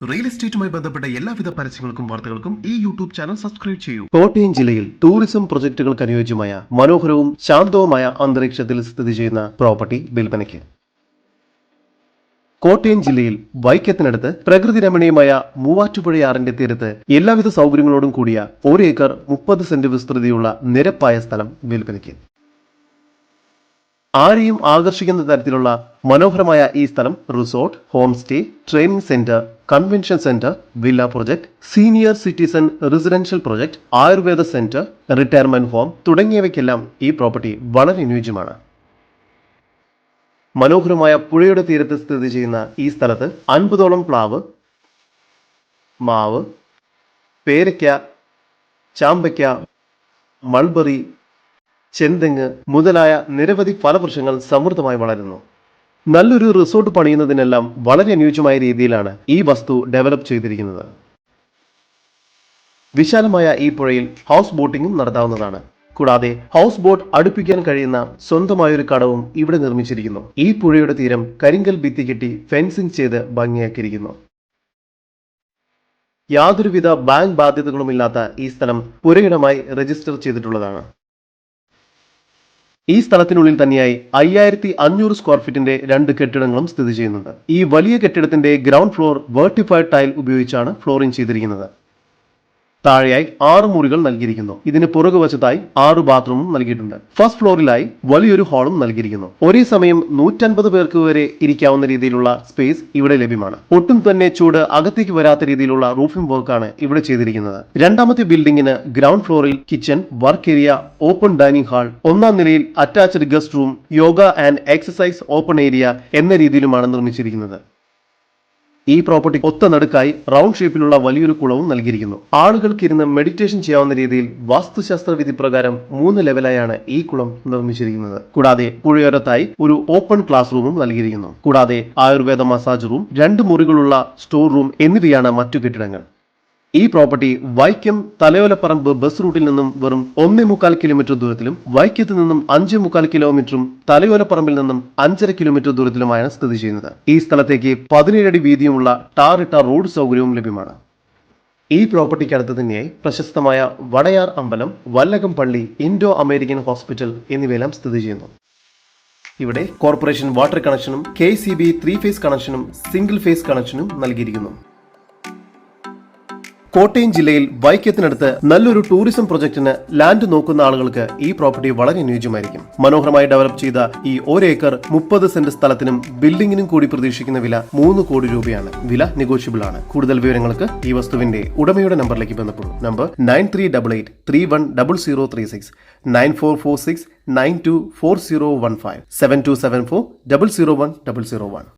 Real എസ്റ്റേറ്റുമായി ബന്ധപ്പെട്ട എല്ലാവിധ പരസ്യങ്ങൾക്കും വാർത്തകൾക്കും ഈ യൂട്യൂബ് ചാനൽ സബ്സ്ക്രൈബ് ചെയ്യൂ. കോട്ടയം ജില്ലയിൽ ടൂറിസം പ്രൊജക്ടുകൾക്ക് അനുയോജ്യമായ മനോഹരവും ശാന്തവുമായ അന്തരീക്ഷത്തിൽ സ്ഥിതി ചെയ്യുന്ന പ്രോപ്പർട്ടി വിൽപ്പനയ്ക്ക്. കോട്ടയം ജില്ലയിൽ വൈക്കത്തിനടുത്ത് പ്രകൃതി രമണീയമായ മൂവാറ്റുപുഴയാറിന്റെ തീരത്ത് എല്ലാവിധ സൗകര്യങ്ങളോടും കൂടിയ 1 ഏക്കർ 30 സെന്റ് വിസ്തൃതിയുള്ള നിരപ്പായ സ്ഥലം വിൽപ്പനയ്ക്ക്. ആരെയും ആകർഷിക്കുന്ന തരത്തിലുള്ള മനോഹരമായ ഈ സ്ഥലം resort, home stay, training centre, convention centre, villa project, senior citizen residential project, ayurveda centre, retirement home തുടങ്ങിയവയ്ക്കെല്ലാം ഈ പ്രോപ്പർട്ടി വളരെ അനുയോജ്യമാണ്. മനോഹരമായ പുഴയുടെ തീരത്ത് സ്ഥിതി ചെയ്യുന്ന ഈ സ്ഥലത്ത് 50ഓളം പ്ലാവ്, മാവ്, പേരയ്ക്ക, ചാമ്പയ്ക്ക, മൾബറി, ചെന്തെങ്ങ് മുതലായ നിരവധി ഫലവൃക്ഷങ്ങൾ സമൃദ്ധമായി വളരുന്നു. നല്ലൊരു റിസോർട്ട് പണിയുന്നതിനെല്ലാം വളരെ അനുയോജ്യമായ രീതിയിലാണ് ഈ വസ്തു ഡെവലപ്പ് ചെയ്തിരിക്കുന്നത്. വിശാലമായ ഈ പുഴയിൽ ഹൗസ് ബോട്ടിംഗും നടത്താവുന്നതാണ്. കൂടാതെ ഹൗസ് ബോട്ട് അടുപ്പിക്കാൻ കഴിയുന്ന സ്വന്തമായൊരു കടവും ഇവിടെ നിർമ്മിച്ചിരിക്കുന്നു. ഈ പുഴയുടെ തീരം കരിങ്കൽ ഭിത്തി കെട്ടി ഫെൻസിംഗ് ചെയ്ത് ഭംഗിയാക്കിയിരിക്കുന്നു. യാതൊരുവിധ ബാങ്ക് ബാധ്യതകളുമില്ലാത്ത ഈ സ്ഥലം പുരയിടമായി രജിസ്റ്റർ ചെയ്തിട്ടുള്ളതാണ്. ഈ സ്ഥലത്തിനുള്ളിൽ തന്നെയായി 5500 സ്ക്വയർ ഫീറ്റിന്റെ 2 കെട്ടിടങ്ങളും സ്ഥിതി ചെയ്യുന്നുണ്ട്. ഈ വലിയ കെട്ടിടത്തിന്റെ ഗ്രൗണ്ട് ഫ്ലോർ വെർട്ടിഫൈഡ് ടൈൽ ഉപയോഗിച്ചാണ് ഫ്ലോറിംഗ് ചെയ്തിരിക്കുന്നത്. താഴെയായി 6 മുറികൾ നൽകിയിരിക്കുന്നു. ഇതിന് പുറകുവശത്തായി 6 ബാത്റൂമും നൽകിയിട്ടുണ്ട്. ഫസ്റ്റ് ഫ്ലോറിലായി വലിയൊരു ഹാളും നൽകിയിരിക്കുന്നു. ഒരേ സമയം 150 പേർക്ക് വരെ ഇരിക്കാവുന്ന രീതിയിലുള്ള സ്പേസ് ഇവിടെ ലഭ്യമാണ്. ഒട്ടും തന്നെ ചൂട് അകത്തേക്ക് വരാത്ത രീതിയിലുള്ള റൂഫിംഗ് വർക്കാണ് ഇവിടെ ചെയ്തിരിക്കുന്നത്. രണ്ടാമത്തെ ബിൽഡിംഗിന് ഗ്രൗണ്ട് ഫ്ലോറിൽ kitchen, work area, open dining hall, 1ാം നിലയിൽ attached guest room, yoga and exercise open area എന്ന രീതിയിലുമാണ് നിർമ്മിച്ചിരിക്കുന്നത്. ഈ പ്രോപ്പർട്ടി ഒത്ത നടുക്കായി റൗണ്ട് ഷേപ്പിലുള്ള വലിയൊരു കുളവും നൽകിയിരിക്കുന്നു. ആളുകൾക്ക് ഇരുന്ന് മെഡിറ്റേഷൻ ചെയ്യാവുന്ന രീതിയിൽ വാസ്തുശാസ്ത്ര വിധി പ്രകാരം 3 ലെവലായാണ് ഈ കുളം നിർമ്മിച്ചിരിക്കുന്നത്. കൂടാതെ പുഴയോരത്തായി ഒരു ഓപ്പൺ ക്ലാസ് റൂമും നൽകിയിരിക്കുന്നു. കൂടാതെ ആയുർവേദ മസാജ് റൂം, 2 മുറികളുള്ള സ്റ്റോർ റൂം എന്നിവയാണ് മറ്റു കെട്ടിടങ്ങൾ. ഈ പ്രോപ്പർട്ടി വൈക്കം തലയോലപ്പറമ്പ് ബസ് റൂട്ടിൽ നിന്നും വെറും 1.25 കിലോമീറ്റർ ദൂരത്തിലും വൈക്കത്ത് നിന്നും 5.25 കിലോമീറ്ററും തലയോലപ്പറമ്പിൽ നിന്നും 5.5 കിലോമീറ്റർ ദൂരത്തിലുമാണ് സ്ഥിതി ചെയ്യുന്നത്. ഈ സ്ഥലത്തേക്ക് 17 അടി വീതിയുമുള്ള ടാറിട്ട റോഡ് സൗകര്യവും ലഭ്യമാണ്. ഈ പ്രോപ്പർട്ടിക്ക് അടുത്ത് തന്നെയായി പ്രശസ്തമായ വടയാർ അമ്പലം, വല്ലകം പള്ളി, ഇൻഡോ അമേരിക്കൻ ഹോസ്പിറ്റൽ എന്നിവയെല്ലാം സ്ഥിതി ചെയ്യുന്നു. ഇവിടെ കോർപ്പറേഷൻ വാട്ടർ കണക്ഷനും KCB 3 ഫേസ് കണക്ഷനും സിംഗിൾ ഫേസ് കണക്ഷനും നൽകിയിരിക്കുന്നു. കോട്ടയം ജില്ലയിൽ വൈക്കത്തിനടുത്ത് നല്ലൊരു ടൂറിസം പ്രൊജക്ടിന് ലാൻഡ് നോക്കുന്ന ആളുകൾക്ക് ഈ പ്രോപ്പർട്ടി വളരെ അനുയോജ്യമായിരിക്കും. മനോഹരമായി ഡെവലപ്പ് ചെയ്ത ഈ 1 ഏക്കർ 30 സെന്റ് സ്ഥലത്തിനും ബിൽഡിംഗിനും കൂടി പ്രതീക്ഷിക്കുന്ന വില 3 കോടി രൂപയാണ്. വില നെഗോഷ്യബിൾ ആണ്. കൂടുതൽ വിവരങ്ങൾക്ക് ഈ വസ്തുവിന്റെ ഉടമയുടെ നമ്പറിലേക്ക് ബന്ധപ്പെടും. നമ്പർ 9388310036, 9446924015, 7274 001 001.